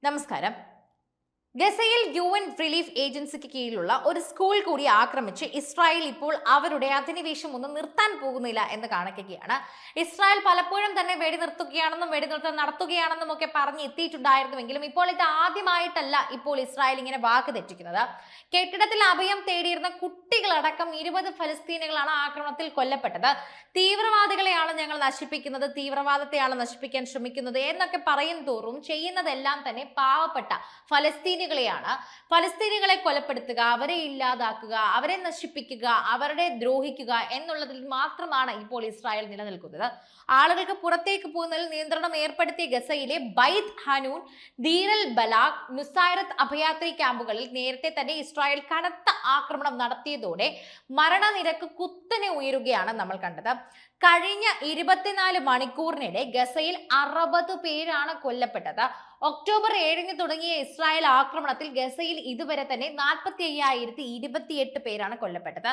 നമസ്കാരം. ഗസയിൽ UN relief ഏജൻസിക്ക് കീഴിലുള്ള ഒരു സ്കൂൾ കൂടി ആക്രമിച്ച് ഇസ്രായേൽ ഇപ്പോൾ അവരുടെ അധിനിവേശം ഒന്നും നിർത്താൻ പോകുന്നില്ല എന്ന് കാണിക്കുകയാണ്. ഇസ്രായേൽ പലപ്പോഴും തന്നെ വെടിനിർത്തൽ നടത്തുകയാണെന്നും ഒക്കെ പറഞ്ഞ് എത്തിയിട്ടുണ്ടായിരുന്നുവെങ്കിലും ഇപ്പോൾ ഇത് ആദ്യമായിട്ടല്ല ഇപ്പോൾ ഇസ്രായേൽ ഇങ്ങനെ വാക്ക് തെറ്റിക്കുന്നത്. കെട്ടിടത്തിൽ അഭയം തേടിയിരുന്ന കുട്ടികളടക്കം 20 ഫലസ്തീനികളാണ് ആക്രമണത്തിൽ കൊല്ലപ്പെട്ടത്. തീവ്രവാദികളെയാണ് ഞങ്ങൾ നശിപ്പിക്കുന്നത്, തീവ്രവാദത്തെയാണ് നശിപ്പിക്കാൻ ശ്രമിക്കുന്നത് എന്നൊക്കെ പറയും തോറും ചെയ്യുന്നതെല്ലാം തന്നെ പാവപ്പെട്ട ഫലസ്തീനികളെയാണ്. ഫലസ്തീനികളെ കൊലപ്പെടുത്തുക, അവരെ ഇല്ലാതാക്കുക, അവരെ നശിപ്പിക്കുക, അവരുടെ ദ്രോഹിക്കുക എന്നുള്ളതിൽ മാത്രമാണ് ഇപ്പോൾ ഇസ്രായേൽ നിലനിൽക്കുന്നത്. ആളുകൾക്ക് പുറത്തേക്ക് പോകുന്നതിൽ നിയന്ത്രണം ഏർപ്പെടുത്തിയ ഗസയിലെ ബൈത്ത് ഹനൂൻ, ദീർ അൽ ബലാഗ്, നുസൈറത്ത് അഭയാർത്ഥി ക്യാമ്പുകളിൽ നേരത്തെ തന്നെ ഇസ്രായേൽ കനത്ത ആക്രമണം നടത്തിയതോടെ മരണനിരക്ക് കുത്തനെ ഉയരുകയാണ് നമ്മൾ കണ്ടത്. കഴിഞ്ഞ 24 മണിക്കൂറിനിടെ ഗസയിൽ 60 പേരാണ് കൊല്ലപ്പെട്ടത്. ഒക്ടോബർ 7 തുടങ്ങിയ ഇസ്രായേൽ ആക്രമണത്തിൽ ഗസയിൽ ഇതുവരെ തന്നെ 45,028 പേരാണ് കൊല്ലപ്പെട്ടത്.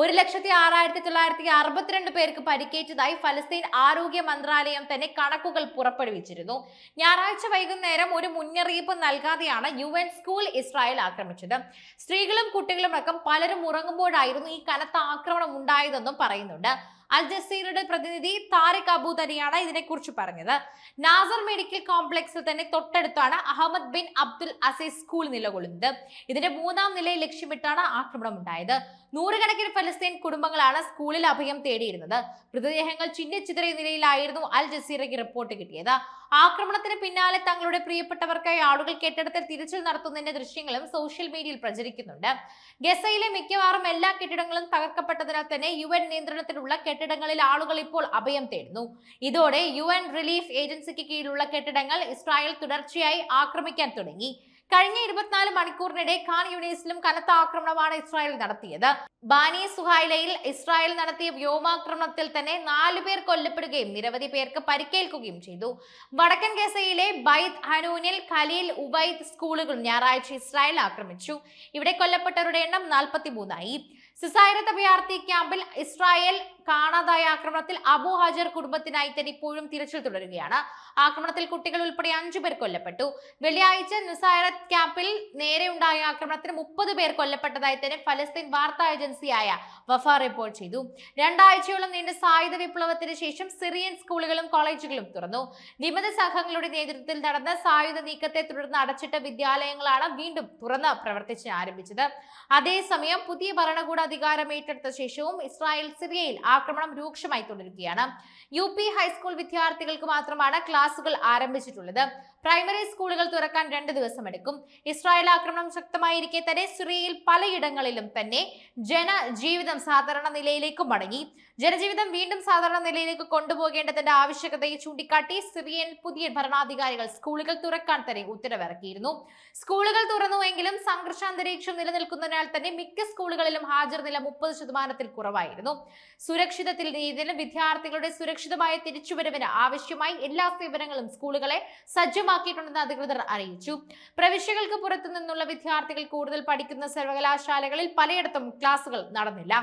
1,06,962 പേർക്ക് പരിക്കേറ്റതായി ഫലസ്തീൻ ആരോഗ്യ മന്ത്രാലയം തന്നെ കണക്കുകൾ പുറപ്പെടുവിച്ചിരുന്നു. ഞായറാഴ്ച വൈകുന്നേരം ഒരു മുന്നറിയിപ്പ് നൽകാതെയാണ് UN സ്കൂൾ ഇസ്രായേൽ ആക്രമിച്ചത്. സ്ത്രീകളും കുട്ടികളും അടക്കം പലരും ഉറങ്ങുമ്പോഴായിരുന്നു ഈ കനത്ത ആക്രമണം ഉണ്ടായതെന്നും പറയുന്നുണ്ട്. അൽ ജസീറയുടെ പ്രതിനിധി താരിഖ് അബു തന്നെയാണ് ഇതിനെക്കുറിച്ച് പറഞ്ഞത്. നാസർ മെഡിക്കൽ കോംപ്ലക്സിൽ തന്നെ തൊട്ടടുത്താണ് Ahmed bin Abdul Aziz school നിലകൊള്ളുന്നത്. ഇതിന്റെ 3ാം നിലയിൽ ലക്ഷ്യമിട്ടാണ് ആക്രമണം ഉണ്ടായത്. നൂറുകണക്കിന് ഫലസ്തീൻ കുടുംബങ്ങളാണ് സ്കൂളിൽ അഭയം തേടിയിരുന്നത്. മൃതദേഹങ്ങൾ ചിന്നിച്ചിതറിയ നിലയിലായിരുന്നു അൽ ജസീറയ്ക്ക് റിപ്പോർട്ട് കിട്ടിയത്. ആക്രമണത്തിന് പിന്നാലെ തങ്ങളുടെ പ്രിയപ്പെട്ടവർക്കായി ആളുകൾ കെട്ടിടത്തിൽ തിരച്ചിൽ നടത്തുന്നതിന്റെ ദൃശ്യങ്ങളും സോഷ്യൽ മീഡിയയിൽ പ്രചരിക്കുന്നുണ്ട്. ഗസയിലെ മിക്കവാറും എല്ലാ കെട്ടിടങ്ങളും തകർക്കപ്പെട്ടതിനാൽ തന്നെ UN നിയന്ത്രണത്തിലുള്ള കെട്ടിടങ്ങളിൽ ആളുകൾ ഇപ്പോൾ അഭയം തേടുന്നു. ഇതോടെ UN റിലീഫ് ഏജൻസിക്ക് കീഴിലുള്ള കെട്ടിടങ്ങൾ ഇസ്രായേൽ തുടർച്ചയായി ആക്രമിക്കാൻ തുടങ്ങി. കഴിഞ്ഞ 24 മണിക്കൂറിനിടെ ഖാൻ യൂണിസിലും കനത്ത ആക്രമണമാണ് ഇസ്രായേൽ നടത്തിയത്. ബാനി സുഹൈലയിൽ ഇസ്രായേൽ നടത്തിയ വ്യോമാക്രമണത്തിൽ തന്നെ 4 പേർ കൊല്ലപ്പെടുകയും നിരവധി പേർക്ക് പരിക്കേൽക്കുകയും ചെയ്തു. വടക്കൻ ഗസയിലെ ബൈത്ത് ഹനൂനിൽ ഖലീൽ ഉബൈദ് സ്കൂളുകൾ ഞായറാഴ്ച ഇസ്രായേൽ ആക്രമിച്ചു. ഇവിടെ കൊല്ലപ്പെട്ടവരുടെ എണ്ണം 43 ആയി. സിസൈറത്ത് അഭയാർത്ഥി ക്യാമ്പിൽ ഇസ്രായേൽ കാണാതായ ആക്രമണത്തിൽ അബു ഹജർ കുടുംബത്തിനായി തന്നെ ഇപ്പോഴും തിരച്ചിൽ തുടരുകയാണ്. ആക്രമണത്തിൽ കുട്ടികൾ ഉൾപ്പെടെ 5 പേർ കൊല്ലപ്പെട്ടു. വെള്ളിയാഴ്ച നുസൈറത്ത് ക്യാമ്പിൽ നേരെ ഉണ്ടായ ആക്രമണത്തിൽ 30 പേർ കൊല്ലപ്പെട്ടതായി തന്നെ ഫലസ്തീൻ വാർത്താ ഏജൻസിയായ വഫ റിപ്പോർട്ട് ചെയ്തു. 2 ആഴ്ചയോളം നീണ്ട സായുധ വിപ്ലവത്തിന് ശേഷം സിറിയൻ സ്കൂളുകളും കോളേജുകളും തുറന്നു. വിമത സംഘങ്ങളുടെ നേതൃത്വത്തിൽ നടന്ന സായുധ നീക്കത്തെ തുടർന്ന് അടച്ചിട്ട വിദ്യാലയങ്ങളാണ് വീണ്ടും തുറന്ന് പ്രവർത്തിച്ച് ആരംഭിച്ചത്. അതേസമയം പുതിയ ഭരണകൂട അധികാരം ഏറ്റെടുത്ത ശേഷവും ഇസ്രായേൽ സിറിയയിൽ ആക്രമണം രൂക്ഷമായി തുടരുകയാണ്. UP ഹൈസ്കൂൾ വിദ്യാർത്ഥികൾക്ക് മാത്രമാണ് ക്ലാസുകൾ ആരംഭിച്ചിട്ടുള്ളത്. പ്രൈമറി സ്കൂളുകൾ തുറക്കാൻ 2 ദിവസം എടുക്കും. ഇസ്രായേൽ ആക്രമണം ശക്തമായിരിക്കെ തന്നെ സിറിയയിൽ പലയിടങ്ങളിലും തന്നെ ജനജീവിതം സാധാരണ നിലയിലേക്ക് മടങ്ങി. ജനജീവിതം വീണ്ടും സാധാരണ നിലയിലേക്ക് കൊണ്ടുപോകേണ്ടതിന്റെ ആവശ്യകതയെ ചൂണ്ടിക്കാട്ടി സിറിയൻ പുതിയ ഭരണാധികാരികൾ സ്കൂളുകൾ തുറക്കാൻ തന്നെ ഉത്തരവിറക്കിയിരുന്നു. സ്കൂളുകൾ തുറന്നുവെങ്കിലും സംഘർഷാന്തരീക്ഷം നിലനിൽക്കുന്നതിനാൽ തന്നെ മിക്ക സ്കൂളുകളിലും ഹാജർ നില 30% കുറവായിരുന്നു. സുരക്ഷിതത്തിൽ വിദ്യാർത്ഥികളുടെ സുരക്ഷിതമായ തിരിച്ചുവരവിന് ആവശ്യമായി എല്ലാ സേവനങ്ങളും സ്കൂളുകളെ സജ്ജമാക്കിയിട്ടുണ്ടെന്ന് അധികൃതർ അറിയിച്ചു. പ്രവിശ്യകൾക്ക് പുറത്തു നിന്നുള്ള വിദ്യാർത്ഥികൾ കൂടുതൽ പഠിക്കുന്ന സർവകലാശാലകളിൽ പലയിടത്തും ക്ലാസുകൾ നടന്നില്ല.